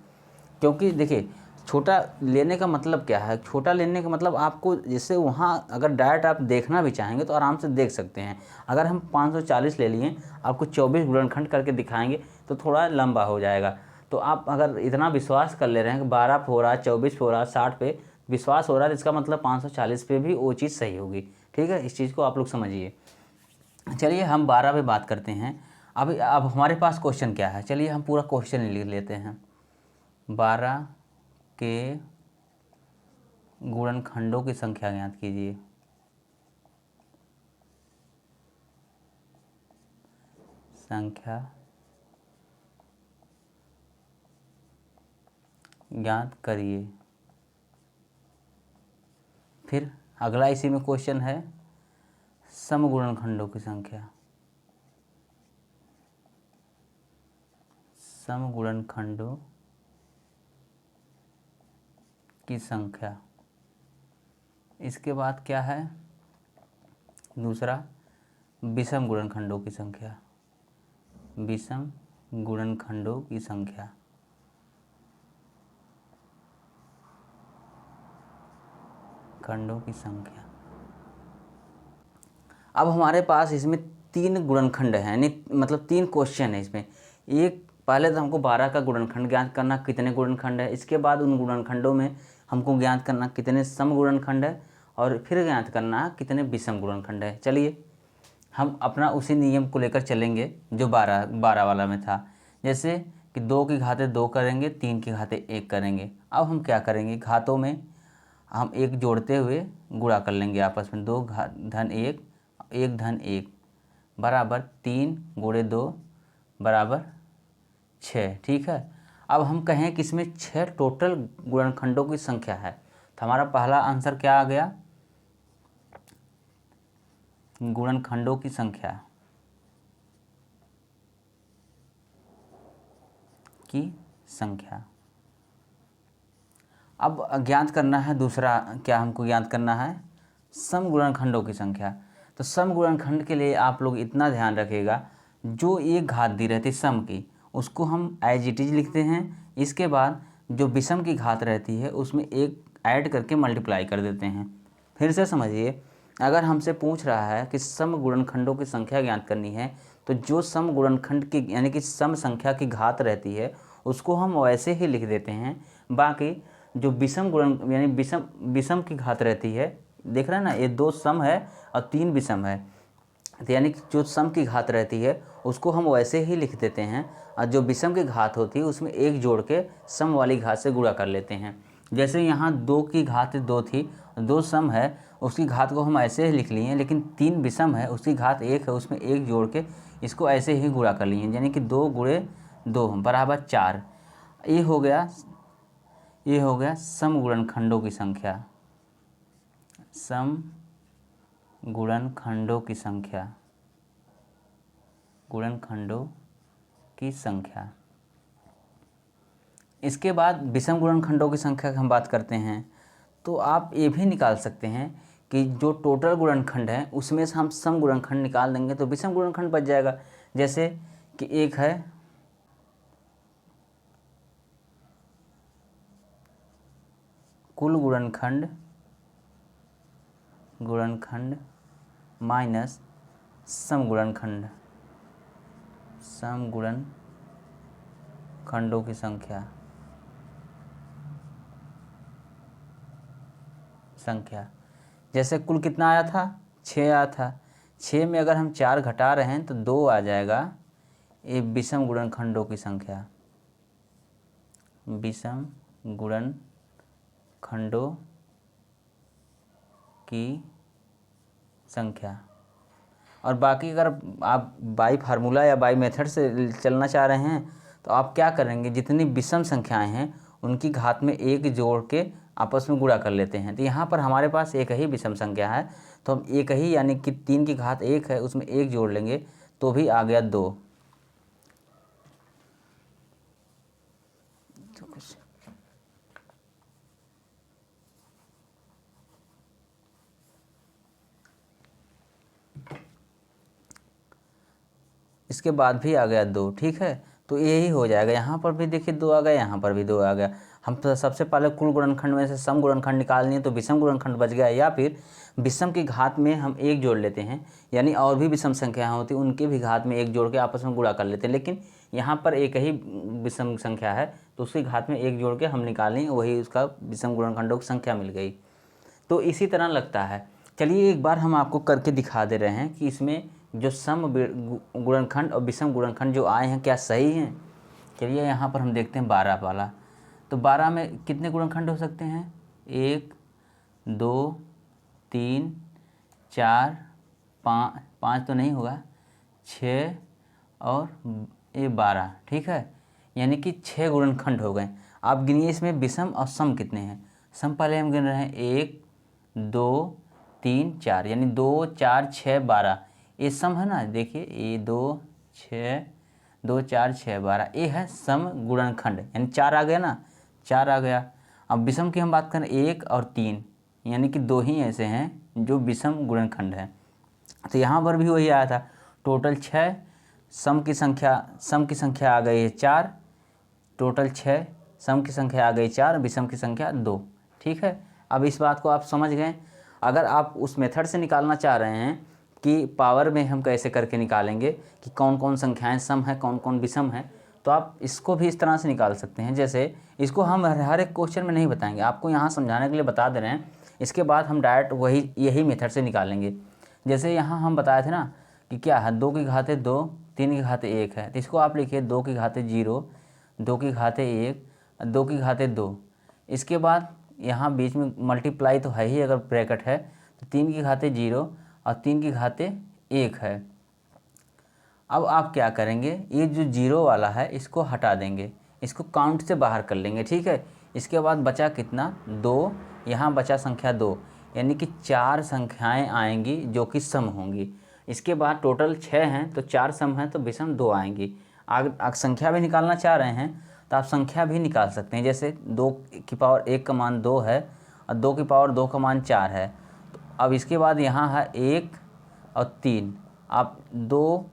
क्योंकि देखिए छोटा लेने का मतलब क्या है, छोटा लेने का मतलब आपको जैसे वहाँ अगर डायरेक्ट आप देखना भी चाहेंगे तो आराम से देख सकते हैं। अगर हम 540 ले लिए, आपको 24 गुणनखंड करके दिखाएंगे तो थोड़ा लंबा हो जाएगा। तो आप अगर इतना विश्वास कर ले रहे हैं कि 12 पे हो रहा है, 24 पे हो रहा है, 60 पे विश्वास हो रहा है, तो इसका मतलब 540 पे भी वो चीज़ सही होगी। ठीक है, इस चीज़ को आप लोग समझिए। चलिए हम 12 पे बात करते हैं। अब हमारे पास क्वेश्चन क्या है, चलिए हम पूरा क्वेश्चन लिख लेते हैं। 12 के गुणनखंडों की संख्या ज्ञात कीजिए। संख्या ज्ञात करिए। फिर अगला इसी में क्वेश्चन है सम गुणनखंडों की संख्या। सम गुणनखंडों की संख्या। इसके बाद क्या है दूसरा, विषम गुणनखंडों की संख्या। विषम गुणनखंडों की संख्या। खंडों की संख्या। अब हमारे पास इसमें 3 गुणनखंड हैं, यानी मतलब 3 क्वेश्चन है इसमें। एक पहले तो हमको 12 का गुणनखंड ज्ञात करना, कितने गुणनखंड है। इसके बाद उन गुणनखंडों में हमको ज्ञात करना कितने सम गुणनखंड है, और फिर ज्ञात करना कितने विषम गुणनखंड है। चलिए हम अपना उसी नियम को लेकर चलेंगे जो 12 वाला में था। जैसे कि 2 की घाते 2 करेंगे, 3 की घाते 1 करेंगे। अब हम क्या करेंगे, घातों में हम 1 जोड़ते हुए गुणा कर लेंगे आपस में। 2 धन 1, 1 धन 1 बराबर 3 गुणे 2 बराबर 6। ठीक है, अब हम कहें कि इसमें 6 टोटल गुणनखंडों की संख्या है, तो हमारा पहला आंसर क्या आ गया, गुणनखंडों की संख्या की संख्या। अब ज्ञात करना है दूसरा, क्या हमको ज्ञात करना है, सम गुणनखंडों की संख्या। तो सम गुणनखंड के लिए आप लोग इतना ध्यान रखिएगा, जो एक घात दी रहती सम की उसको हम एज इट इज लिखते हैं। इसके बाद जो विषम की घात रहती है उसमें एक ऐड करके मल्टीप्लाई कर देते हैं। फिर से समझिए, अगर हमसे पूछ रहा है कि सम गुणनखंडों की संख्या ज्ञात करनी है, तो जो सम गुणनखंड की यानी कि सम संख्या की घात रहती है उसको हम वैसे ही लिख देते हैं। बाकी जो विषम गुणन यानी विषम की घात रहती है, देख रहे हैं ना, ये 2 सम है और 3 विषम है, तो यानी कि जो सम की घात रहती है उसको हम वैसे ही लिख देते हैं, और जो विषम की घात होती है उसमें 1 जोड़ के सम वाली घात से गुणा कर लेते हैं। जैसे यहाँ 2 की घात 2 थी, 2 सम है, उसकी घात को हम ऐसे ही लिख लिए, लेकिन 3 विषम है, उसकी घात 1 है, उसमें 1 जोड़ के इसको ऐसे ही गुणा कर लिए, यानी कि 2 गुणे 2 बराबर 4। ये हो गया सम गुणनखंडों की संख्या। सम गुणनखंडों की संख्या, गुणनखंडों की संख्या। इसके बाद विषम गुणनखंडों की संख्या की हम बात करते हैं, तो आप ये भी निकाल सकते हैं कि जो टोटल गुणनखंड है उसमें से हम सम गुणनखंड निकाल देंगे तो विषम गुणनखंड बच जाएगा। जैसे कि एक है कुल गुणनखंड माइनस सम गुणनखंडों की संख्या। जैसे कुल कितना आया था, 6 आया था, 6 में अगर हम 4 घटा रहे हैं तो 2 आ जाएगा। ये विषम गुणनखंडों की संख्या, विषम गुणनखंडों की संख्या। और बाकी अगर आप बाई फार्मूला या बाई मेथड से चलना चाह रहे हैं तो आप क्या करेंगे, जितनी विषम संख्याएं हैं उनकी घात में 1 जोड़ के आपस में गुणा कर लेते हैं। तो यहाँ पर हमारे पास एक ही विषम संख्या है, तो हम एक ही यानी कि 3 की घात 1 है उसमें 1 जोड़ लेंगे तो भी आ गया 2। इसके बाद भी आ गया 2। ठीक है, तो यही हो जाएगा। यहाँ पर भी देखिए 2 आ गया, यहाँ पर भी 2 आ गया। हम तो सबसे पहले कुल गुणनखंड में से सम गुणनखंड निकालनी है, तो विषम गुणनखंड बच गया। या फिर विषम की घात में हम 1 जोड़ लेते हैं, यानी और भी विषम संख्याएँ होती हैं उनके भी घात में 1 जोड़ के आपस में गुणा कर लेते हैं। लेकिन यहाँ पर एक ही विषम संख्या है तो उसकी घात में 1 जोड़ के हम निकालें, वही उसका विषम गुणनखंडों की संख्या मिल गई। तो इसी तरह लगता है। चलिए एक बार हम आपको करके दिखा दे रहे हैं कि इसमें जो सम गुणनखंड और विषम गुणनखंड जो आए हैं क्या सही हैं। चलिए यहाँ पर हम देखते हैं 12 वाला। तो 12 में कितने गुणनखंड हो सकते हैं? 1 2 3 4 5, 5 तो नहीं होगा, 6 और ये 12। ठीक है, यानी कि 6 गुणनखंड हो गए। आप गिनिए इसमें विषम और सम कितने हैं। सम पहले हम गिन रहे हैं 1 2 3 4, यानी 2 4 6 12। ये सम है ना, देखिए ये 2 4 6 12, ये है सम गुणनखंड, यानी 4 आ गया ना, 4 आ गया। अब विषम की हम बात करें 1 और 3, यानी कि 2 ही ऐसे हैं जो विषम गुणनखंड है। तो यहाँ पर भी वही आया था, टोटल 6, सम की संख्या आ गई है 4, टोटल 6, सम की संख्या आ गई 4, विषम की संख्या 2। ठीक है, अब इस बात को आप समझ गए। अगर आप उस मेथड से निकालना चाह रहे हैं कि पावर में हम कैसे करके निकालेंगे कि कौन कौन संख्याएं सम है कौन कौन विषम है, तो आप इसको भी इस तरह से निकाल सकते हैं। जैसे इसको हम हर एक क्वेश्चन में नहीं बताएंगे, आपको यहाँ समझाने के लिए बता दे रहे हैं। इसके बाद हम डायरेक्ट यही मेथड से निकालेंगे। जैसे यहाँ हम बताए थे ना कि क्या है, 2 की घात 2, 3 की घात 1 है, तो इसको आप लिखिए 2 की घात 0, 2 की घात 1, 2 की घात 2। इसके बाद यहाँ बीच में मल्टीप्लाई तो है ही, अगर ब्रैकेट है तो 3 की घात 0 और 3 की घात 1 है। अब आप क्या करेंगे, ये जो 0 वाला है इसको हटा देंगे, इसको काउंट से बाहर कर लेंगे। ठीक है, इसके बाद बचा कितना, 2, यहाँ बचा संख्या 2, यानी कि 4 संख्याएं आएंगी जो कि सम होंगी। इसके बाद टोटल 6 हैं तो 4 सम हैं तो विषम 2 आएंगी। आग संख्या भी निकालना चाह रहे हैं तो आप संख्या भी निकाल सकते हैं। जैसे 2 की पावर 1 का मान 2 है और 2 की पावर 2 का मान 4 है। तो अब इसके बाद यहाँ है 1 और 3, आप 2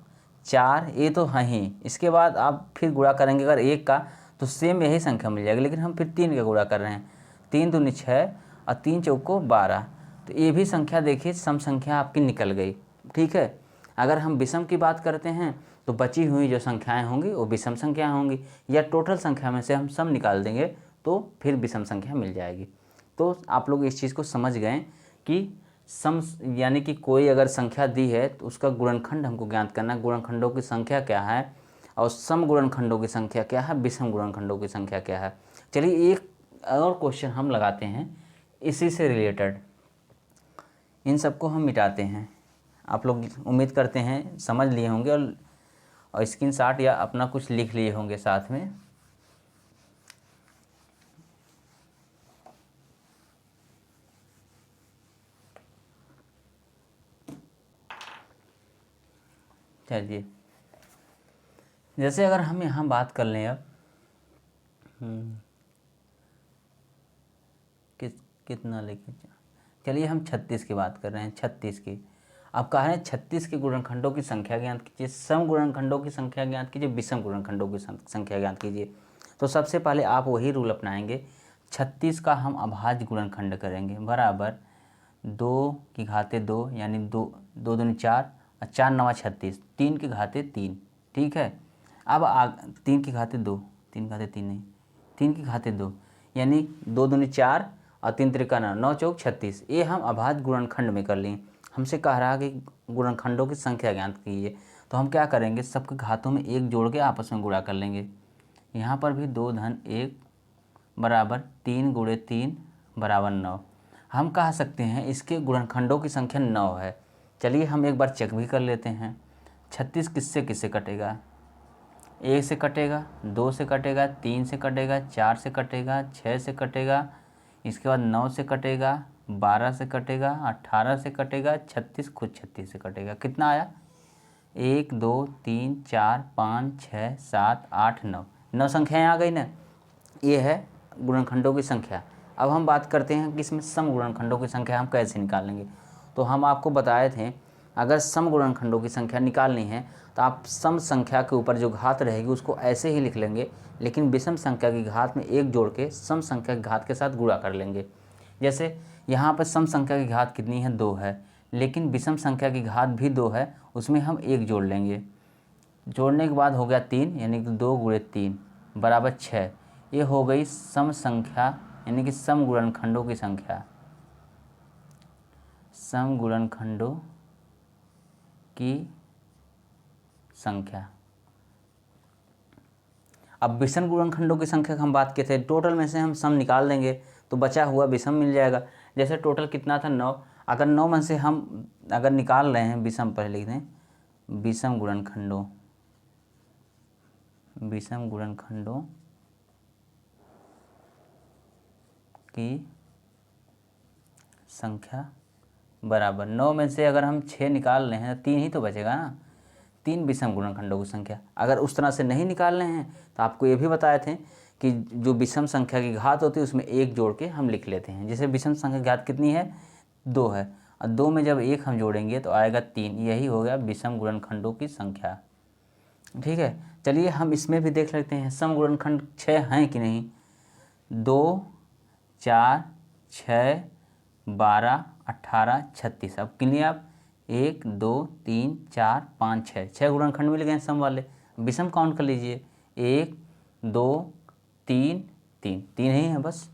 4 ये तो हैं ही। इसके बाद आप फिर गुणा करेंगे अगर 1 का तो सेम यही संख्या मिल जाएगी, लेकिन हम फिर 3 का गुणा कर रहे हैं। 3 दूनी 6 और 3 चौको 12, तो ये भी संख्या देखिए सम संख्या आपकी निकल गई। ठीक है, अगर हम विषम की बात करते हैं तो बची हुई जो संख्याएं होंगी वो विषम संख्या होंगी, या टोटल संख्या में से हम सम निकाल देंगे तो फिर विषम संख्या मिल जाएगी। तो आप लोग इस चीज़ को समझ गए कि सम यानी कि कोई अगर संख्या दी है तो उसका गुणनखंड हमको ज्ञात करना है, गुणनखंडों की संख्या क्या है, और सम गुणनखंडों की संख्या क्या है, विषम गुणनखंडों की संख्या क्या है। चलिए एक और क्वेश्चन हम लगाते हैं इसी से रिलेटेड, इन सबको हम मिटाते हैं। आप लोग उम्मीद करते हैं समझ लिए होंगे और स्क्रीनशॉट या अपना कुछ लिख लिए होंगे साथ में। चलिए जैसे अगर हम यहाँ बात कर लें अब कितना लिखे, चलिए हम 36 की बात कर रहे हैं, 36 की। अब कह रहे हैं 36 के गुणनखंडों की संख्या ज्ञात कीजिए, सम गुणनखंडों की संख्या ज्ञात कीजिए, विषम गुणनखंडों की संख्या ज्ञात कीजिए। तो सबसे पहले आप वही रूल अपनाएंगे, 36 का हम अभाज्य गुणनखंड करेंगे बराबर 2 की घात 2, यानी 2 दूनी 4 और 4 9 36, 3 की घात 3। ठीक है, अब 3 की घात 2, 3 घात 3 नहीं, 3 की घात 2, यानी 2 दूनी 4 और 3 त्रिका 9, 9 चौक 36। ये हम अभाज्य गुणनखंड में कर लिए। हमसे कह रहा है कि गुणनखंडों की संख्या ज्ञात कीजिए, तो हम क्या करेंगे, सबके घातों में 1 जोड़ के आपस में गुणा कर लेंगे। यहाँ पर भी 2 धन 1 बराबर 3 गुणे 3 बराबर 9। हम कह सकते हैं इसके गुणनखंडों की संख्या 9 है। चलिए हम एक बार चेक भी कर लेते हैं। 36 किससे किससे कटेगा, 1 से कटेगा, 2 से कटेगा, 3 से कटेगा, 4 से कटेगा, 6 से कटेगा, इसके बाद 9 से कटेगा, 12 से कटेगा, 18 से कटेगा, 36 खुद 36 से कटेगा। कितना आया? 1 2 3 4 5 6 7 8 9, 9 संख्याएँ आ गई ना। ये है गुणनखंडों की संख्या। अब हम बात करते हैं कि इसमें सम गुणनखंडों की संख्या हम कैसे निकालेंगे। तो हम आपको बताए थे, अगर सम गुणनखंडों की संख्या निकालनी है तो आप सम संख्या के ऊपर जो घात रहेगी उसको ऐसे ही लिख लेंगे, लेकिन विषम संख्या की घात में 1 जोड़ के सम संख्या की घात के साथ गुणा कर लेंगे। जैसे यहाँ पर सम संख्या की घात कितनी है? 2 है, लेकिन विषम संख्या की घात भी 2 है, उसमें हम 1 जोड़ लेंगे। जोड़ने के बाद हो गया 3, यानी कि 2 गुणे 3 बराबर 6। ये हो गई सम संख्या, यानी कि सम गुणनखंडों की संख्या। सम गुणनखंडों की संख्या। अब विषम गुणनखंडों की संख्या की हम बात किए थे, टोटल में से हम सम निकाल देंगे तो बचा हुआ विषम मिल जाएगा। जैसे टोटल कितना था? 9। अगर 9 में से हम अगर निकाल रहे हैं विषम, पहले लिख दें विषम गुणनखंडों, विषम गुणनखंडों की संख्या बराबर 9 में से अगर हम 6 निकाल रहे हैं, 3 ही तो बचेगा ना। 3 विषम गुणनखंडों की संख्या। अगर उस तरह से नहीं निकालने हैं तो आपको ये भी बताए थे कि जो विषम संख्या की घात होती है उसमें 1 जोड़ के हम लिख लेते हैं। जैसे विषम संख्या की घात कितनी है? 2 है, और 2 में जब 1 हम जोड़ेंगे तो आएगा 3। यही हो गया विषम गुणनखंडों की संख्या। ठीक है, चलिए हम इसमें भी देख लेते हैं सम गुणनखंड 6 हैं कि नहीं। 2 4 6 12 18 36। अब गिनिए आप, 1 2 3 4 5 6, 6 गुणनखंड मिल गए सम वाले। विषम काउंट कर लीजिए, 1 2 3 3, 3 ही हैं बस।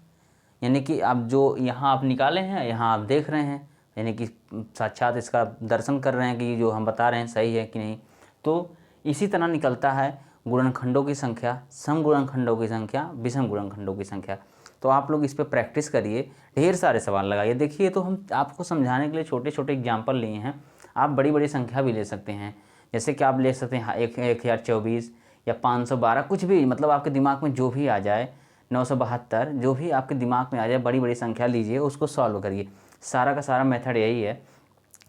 यानी कि आप जो यहाँ आप निकाले हैं, यहाँ आप देख रहे हैं, यानी कि साक्षात इसका दर्शन कर रहे हैं कि जो हम बता रहे हैं सही है कि नहीं। तो इसी तरह निकलता है गुणनखंडों की संख्या, सम गुणनखंडों की संख्या, विषम गुणनखंडों की संख्या। तो आप लोग इस पर प्रैक्टिस करिए, ढेर सारे सवाल लगाइए। देखिए, तो हम आपको समझाने के लिए छोटे छोटे एग्जाम्पल लिए हैं, आप बड़ी बड़ी संख्या भी ले सकते हैं। जैसे कि आप ले सकते हैं 1024 या 512, कुछ भी, मतलब आपके दिमाग में जो भी आ जाए, 972, जो भी आपके दिमाग में आ जाए, बड़ी बड़ी संख्या लीजिए, उसको सॉल्व करिए। सारा का सारा मेथड यही है।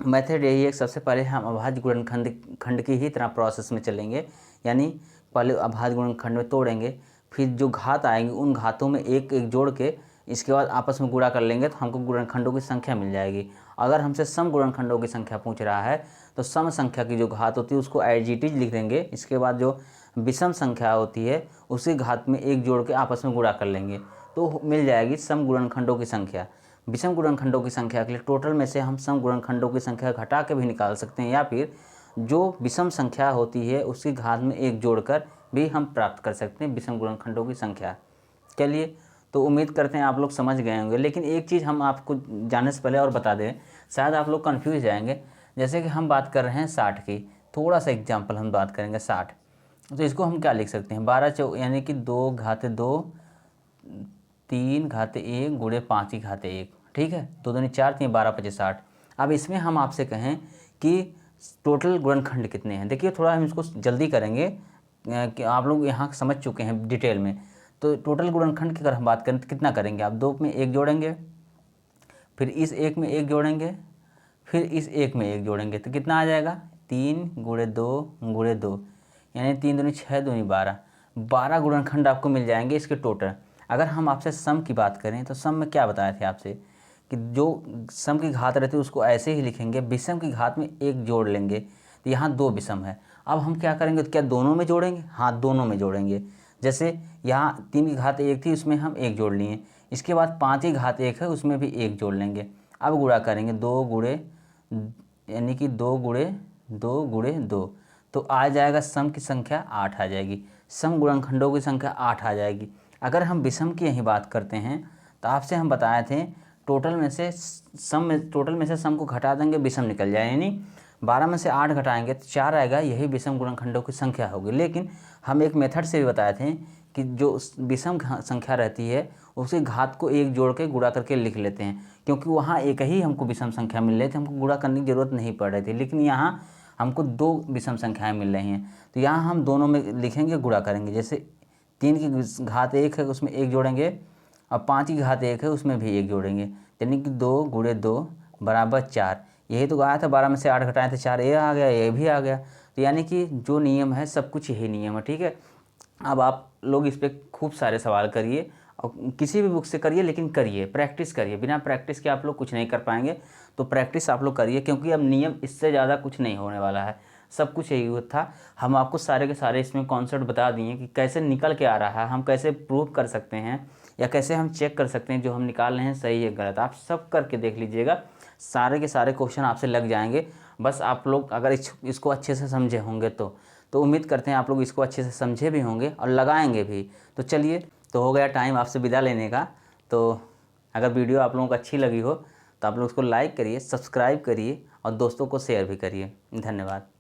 मेथड यही है, सबसे पहले हम अभाज्य गुणनखंड की ही तरह प्रोसेस में चलेंगे, यानी पहले अभाज्य गुणनखंड में तोड़ेंगे, फिर जो घात आएंगे उन घातों में एक एक जोड़ के इसके बाद आपस में गुणा कर लेंगे तो हमको गुणनखंडों की संख्या मिल जाएगी। अगर हमसे सम गुणनखंडों की संख्या पूछ रहा है तो सम संख्या की जो घात होती है उसको एज इट इज लिख देंगे। इसके बाद जो विषम संख्या होती है उसी घात में एक जोड़ के आपस में गुणा कर लेंगे तो मिल जाएगी सम गुणनखंडों की संख्या। विषम गुणनखंडों की संख्या के लिए टोटल में से हम सम गुणनखंडों की संख्या घटा के भी निकाल सकते हैं, या फिर जो विषम संख्या होती है उसकी घात में एक जोड़कर भी हम प्राप्त कर सकते हैं विषम गुणनखंडों की संख्या। चलिए, तो उम्मीद करते हैं आप लोग समझ गए होंगे। लेकिन एक चीज़ हम आपको जानने से पहले और बता दें, शायद आप लोग कन्फ्यूज जाएंगे। जैसे कि हम बात कर रहे हैं 60 की, थोड़ा सा एग्जाम्पल हम बात करेंगे 60। तो इसको हम क्या लिख सकते हैं? 12 चौ, यानी कि 2 घाते 2 3 घाते 1 गुणे 5 की घाते 1। ठीक है, 2 दूनी 4, 3 12 25 60। अब इसमें हम आपसे कहें कि टोटल गुणनखंड कितने हैं। देखिए, थोड़ा हम इसको जल्दी करेंगे कि आप लोग यहाँ समझ चुके हैं डिटेल में। तो टोटल गुणनखंड की अगर हम बात करें तो कितना करेंगे आप? 2 में 1 जोड़ेंगे, फिर इस 1 में 1 जोड़ेंगे, फिर इस 1 में 1 जोड़ेंगे, तो कितना आ जाएगा? 3 गुणे 2 गुणे 2, यानी 3 दूनी 6 दूनी 12। 12 गुणनखंड आपको मिल जाएंगे इसके टोटल। अगर हम आपसे सम की बात करें तो सम में क्या बताए थे आपसे कि जो सम की घात रहती है उसको ऐसे ही लिखेंगे, विषम की घात में 1 जोड़ लेंगे। तो यहाँ 2 विषम है। अब हम क्या करेंगे? तो क्या दोनों में जोड़ेंगे? हाँ, दोनों में जोड़ेंगे। जैसे यहाँ 3 की घात 1 थी, उसमें हम 1 जोड़ लिए। इसके बाद 5 की घात 1 है, उसमें भी 1 जोड़ लेंगे। अब गुणा करेंगे, 2 गुणे, यानी कि 2 गुणे 2 गुणे 2, तो आ जाएगा सम की संख्या 8 आ जाएगी। सम गुणनखंडों की संख्या 8 आ जाएगी। अगर हम विषम की यही बात करते हैं तो आपसे हम बताए थे टोटल में से सम को घटा देंगे, विषम निकल जाए, यानी 12 में से 8 घटाएंगे तो 4 आएगा, यही विषम गुणनखंडों की संख्या होगी। लेकिन हम एक मेथड से भी बताए थे कि जो विषम संख्या रहती है उसकी घात को 1 जोड़ के गुणा करके लिख लेते हैं, क्योंकि वहाँ एक ही हमको विषम संख्या मिल रही थी, हमको गुणा करने की जरूरत नहीं पड़ रही थी। लेकिन यहाँ हमको 2 विषम संख्याएं मिल रही हैं, तो यहाँ हम दोनों में लिखेंगे, गुणा करेंगे। जैसे 3 की घात 1 है, उसमें 1 जोड़ेंगे, अब 5 की घात 1 है, उसमें भी 1 जोड़ेंगे, यानी कि 2 गुणे 2 बराबर 4। यही तो आया था, 12 में से 8 घटाएं तो 4, ये आ गया, ये भी आ गया। तो यानी कि जो नियम है सब कुछ यही नियम है, ठीक है। अब आप लोग इस पर खूब सारे सवाल करिए और किसी भी बुक से करिए, लेकिन करिए, प्रैक्टिस करिए। बिना प्रैक्टिस के आप लोग कुछ नहीं कर पाएंगे, तो प्रैक्टिस आप लोग करिए, क्योंकि अब नियम इससे ज़्यादा कुछ नहीं होने वाला है। सब कुछ यही था। हम आपको सारे के सारे इसमें कॉन्सेप्ट बता दिए कि कैसे निकल के आ रहा है, हम कैसे प्रूव कर सकते हैं या कैसे हम चेक कर सकते हैं जो हम निकाल रहे हैं सही है गलत। आप सब करके देख लीजिएगा, सारे के सारे क्वेश्चन आपसे लग जाएंगे। बस आप लोग अगर इसको अच्छे से समझे होंगे तो उम्मीद करते हैं आप लोग इसको अच्छे से समझे भी होंगे और लगाएंगे भी। तो चलिए, तो हो गया टाइम आपसे विदा लेने का। तो अगर वीडियो आप लोगों को अच्छी लगी हो तो आप लोग उसको लाइक करिए, सब्सक्राइब करिए और दोस्तों को शेयर भी करिए। धन्यवाद।